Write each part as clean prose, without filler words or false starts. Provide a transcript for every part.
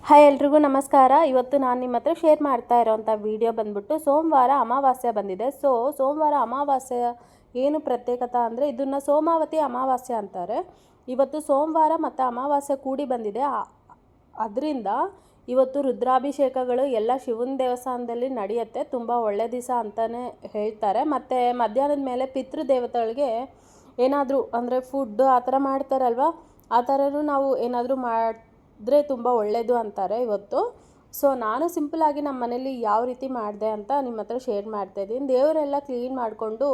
Hi ಎಲ್ರಿಗೂ ನಮಸ್ಕಾರ. ಇವತ್ತು ನಾನು ನಿಮ್ಮ ಹತ್ರ ಶೇರ್ ಮಾಡ್ತಾ ಇರೋವಂಥ ವಿಡಿಯೋ ಬಂದ್ಬಿಟ್ಟು ಸೋಮವಾರ ಅಮಾವಾಸ್ಯೆ ಬಂದಿದೆ. ಸೋಮವಾರ ಅಮಾವಾಸ್ಯೆ ಏನು ಪ್ರತ್ಯೇಕತೆ ಅಂದರೆ ಇದನ್ನು ಸೋಮಾವತಿ ಅಮಾವಾಸ್ಯೆ ಅಂತಾರೆ. ಇವತ್ತು ಸೋಮವಾರ ಮತ್ತು ಅಮಾವಾಸ್ಯೆ ಕೂಡಿ ಬಂದಿದೆ. ಅದರಿಂದ ಇವತ್ತು ರುದ್ರಾಭಿಷೇಕಗಳು ಎಲ್ಲ ಶಿವನ ದೇವಸ್ಥಾನದಲ್ಲಿ ನಡೆಯುತ್ತೆ. ತುಂಬ ಒಳ್ಳೆ ದಿವಸ ಅಂತಲೇ ಹೇಳ್ತಾರೆ. ಮತ್ತು ಮಧ್ಯಾಹ್ನದ ಮೇಲೆ ಪಿತೃದೇವತೆಗಳಿಗೆ ಏನಾದರೂ ಅಂದರೆ ಫುಡ್ ಆ ಥರ ಮಾಡ್ತಾರಲ್ವ, ಆ ಥರನೂ ನಾವು ಏನಾದರೂ ಮಾಡಿದ್ರೆ ತುಂಬ ಒಳ್ಳೆಯದು ಅಂತಾರೆ ಇವತ್ತು. ನಾನು ಸಿಂಪಲಾಗಿ ನಮ್ಮ ಮನೇಲಿ ಯಾವ ರೀತಿ ಮಾಡಿದೆ ಅಂತ ನಿಮ್ಮ ಹತ್ರ ಶೇರ್ ಮಾಡ್ತಾಯಿದ್ದೀನಿ. ದೇವರೆಲ್ಲ ಕ್ಲೀನ್ ಮಾಡಿಕೊಂಡು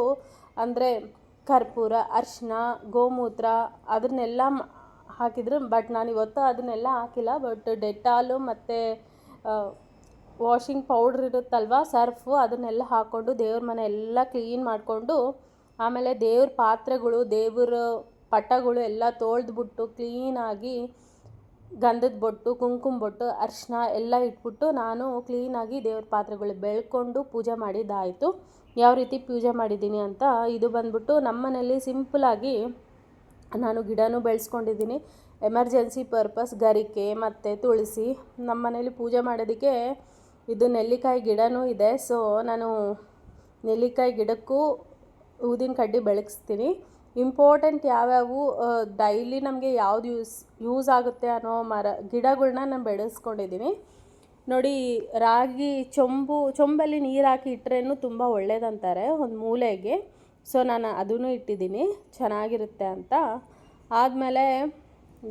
ಅಂದರೆ ಕರ್ಪೂರ, ಅರಿಶಿನ, ಗೋಮೂತ್ರ ಅದನ್ನೆಲ್ಲ ಹಾಕಿದ್ರು. ಬಟ್ ನಾನು ಇವತ್ತು ಅದನ್ನೆಲ್ಲ ಹಾಕಿಲ್ಲ. ಬಟ್ ಡೆಟಾಲು ಮತ್ತು ವಾಷಿಂಗ್ ಪೌಡ್ರ್ ಇರುತ್ತಲ್ವ, ಸರ್ಫು, ಅದನ್ನೆಲ್ಲ ಹಾಕ್ಕೊಂಡು ದೇವ್ರ ಮನೆ ಎಲ್ಲ ಕ್ಲೀನ್ ಮಾಡಿಕೊಂಡು ಆಮೇಲೆ ದೇವ್ರ ಪಾತ್ರೆಗಳು, ದೇವ್ರ ಪಟಗಳು ಎಲ್ಲ ತೊಳೆದ್ಬಿಟ್ಟು ಕ್ಲೀನಾಗಿ ಗಂಧದ ಬೊಟ್ಟು, ಕುಂಕುಮ ಬೊಟ್ಟು, ಅರಿಶಿನ ಎಲ್ಲ ಇಟ್ಬಿಟ್ಟು ನಾನು ಕ್ಲೀನಾಗಿ ದೇವ್ರ ಪಾತ್ರೆಗಳು ಬೆಳ್ಕೊಂಡು ಪೂಜೆ ಮಾಡಿದ್ದಾಯಿತು. ಯಾವ ರೀತಿ ಪೂಜೆ ಮಾಡಿದ್ದೀನಿ ಅಂತ ಇದು ಬಂದ್ಬಿಟ್ಟು ನಮ್ಮ ಮನೇಲಿ ಸಿಂಪಲಾಗಿ ನಾನು ಗಿಡನೂ ಬೆಳೆಸ್ಕೊಂಡಿದ್ದೀನಿ. ಎಮರ್ಜೆನ್ಸಿ ಪರ್ಪಸ್ ಗರಿಕೆ ಮತ್ತು ತುಳಸಿ. ನಮ್ಮ ಮನೇಲಿ ಪೂಜೆ ಮಾಡೋದಕ್ಕೆ ಇದು ನೆಲ್ಲಿಕಾಯಿ ಗಿಡನೂ ಇದೆ. ನಾನು ನೆಲ್ಲಿಕಾಯಿ ಗಿಡಕ್ಕೂ ಊದಿನ ಕಡ್ಡಿ ಬೆಳಗಿಸ್ತೀನಿ. ಇಂಪಾರ್ಟೆಂಟ್ ಯಾವ್ಯಾವು ಡೈಲಿ ನಮಗೆ ಯಾವ್ದು ಯೂಸ್ ಆಗುತ್ತೆ ಅನ್ನೋ ಗಿಡಗಳ್ನ ನಾನು ಬೆಳೆಸ್ಕೊಂಡಿದ್ದೀನಿ. ನೋಡಿ, ರಾಗಿ ಚೊಂಬಲ್ಲಿ ನೀರು ಹಾಕಿ ಇಟ್ಟರೇನು ತುಂಬ ಒಳ್ಳೇದಂತಾರೆ ಒಂದು ಮೂಲೆಗೆ. ನಾನು ಅದನ್ನು ಇಟ್ಟಿದ್ದೀನಿ, ಚೆನ್ನಾಗಿರುತ್ತೆ ಅಂತ. ಆದಮೇಲೆ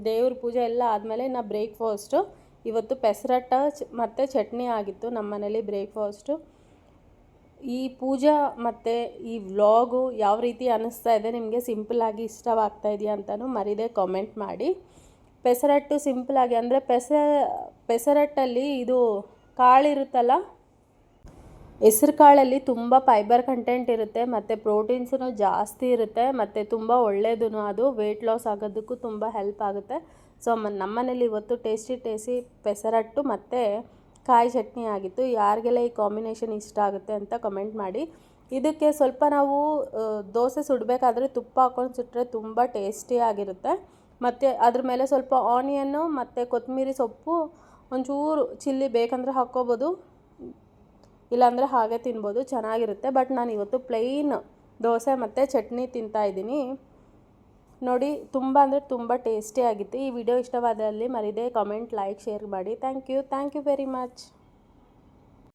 ದೇವ್ರ ಪೂಜೆ ಎಲ್ಲ ಆದಮೇಲೆ ಇನ್ನು ಬ್ರೇಕ್ಫಾಸ್ಟು ಇವತ್ತು ಪೆಸರಟ್ಟ ಮತ್ತು ಚಟ್ನಿ ಆಗಿತ್ತು ನಮ್ಮ ಮನೇಲಿ ಬ್ರೇಕ್ಫಾಸ್ಟು. ಈ ಪೂಜಾ ಮತ್ತು ಈ ವ್ಲಾಗು ಯಾವ ರೀತಿ ಅನ್ನಿಸ್ತಾ ಇದೆ ನಿಮಗೆ, ಸಿಂಪಲಾಗಿ ಇಷ್ಟವಾಗ್ತಾ ಇದೆಯಾ ಅಂತಲೂ ಮರೀದೆ ಕಾಮೆಂಟ್ ಮಾಡಿ. ಪೆಸರಟ್ಟು ಸಿಂಪಲಾಗಿ ಅಂದರೆ ಪೆಸರಟ್ಟಲ್ಲಿ ಇದು ಕಾಳಿರುತ್ತಲ್ಲ, ಹೆಸ್ರು ಕಾಳಲ್ಲಿ ತುಂಬ ಫೈಬರ್ ಕಂಟೆಂಟ್ ಇರುತ್ತೆ ಮತ್ತು ಪ್ರೋಟೀನ್ಸೂ ಜಾಸ್ತಿ ಇರುತ್ತೆ ಮತ್ತು ತುಂಬ ಒಳ್ಳೆಯದು. ಅದು ವೆಯ್ಟ್ ಲಾಸ್ ಆಗೋದಕ್ಕೂ ತುಂಬ ಹೆಲ್ಪ್ ಆಗುತ್ತೆ. ನಮ್ಮ ಮನೇಲಿ ಇವತ್ತು ಟೇಸ್ಟಿ ಪೆಸರಟ್ಟು ಮತ್ತು ಕಾಯಿ ಚಟ್ನಿ ಆಗಿತ್ತು. ಯಾರಿಗೆಲ್ಲ ಈ ಕಾಂಬಿನೇಷನ್ ಇಷ್ಟ ಆಗುತ್ತೆ ಅಂತ ಕಮೆಂಟ್ ಮಾಡಿ. ಇದಕ್ಕೆ ಸ್ವಲ್ಪ ನಾವು ದೋಸೆ ಸುಡಬೇಕಾದ್ರೆ ತುಪ್ಪ ಹಾಕ್ಕೊಂಡು ಸುಟ್ಟರೆ ತುಂಬ ಟೇಸ್ಟಿಯಾಗಿರುತ್ತೆ. ಮತ್ತು ಅದ್ರ ಮೇಲೆ ಸ್ವಲ್ಪ ಆನಿಯನ್ನು ಮತ್ತು ಕೊತ್ತಂಬರಿ ಸೊಪ್ಪು, ಒಂಚೂರು ಚಿಲ್ಲಿ ಬೇಕಂದರೆ ಹಾಕ್ಕೋಬೋದು, ಇಲ್ಲಾಂದರೆ ಹಾಗೆ ತಿನ್ಬೋದು, ಚೆನ್ನಾಗಿರುತ್ತೆ. ಬಟ್ ನಾನು ಇವತ್ತು ಪ್ಲೈನ್ ದೋಸೆ ಮತ್ತು ಚಟ್ನಿ ತಿಂತಾಯಿದ್ದೀನಿ. ನೋಡಿ, ತುಂಬ ಅಂದರೆ ತುಂಬ ಟೇಸ್ಟಿಯಾಗಿತ್ತು. ಈ ವಿಡಿಯೋ ಇಷ್ಟವಾದಲ್ಲಿ ಮರೀದೆ ಕಾಮೆಂಟ್, ಲೈಕ್, ಶೇರ್ ಮಾಡಿ. Thank you very much.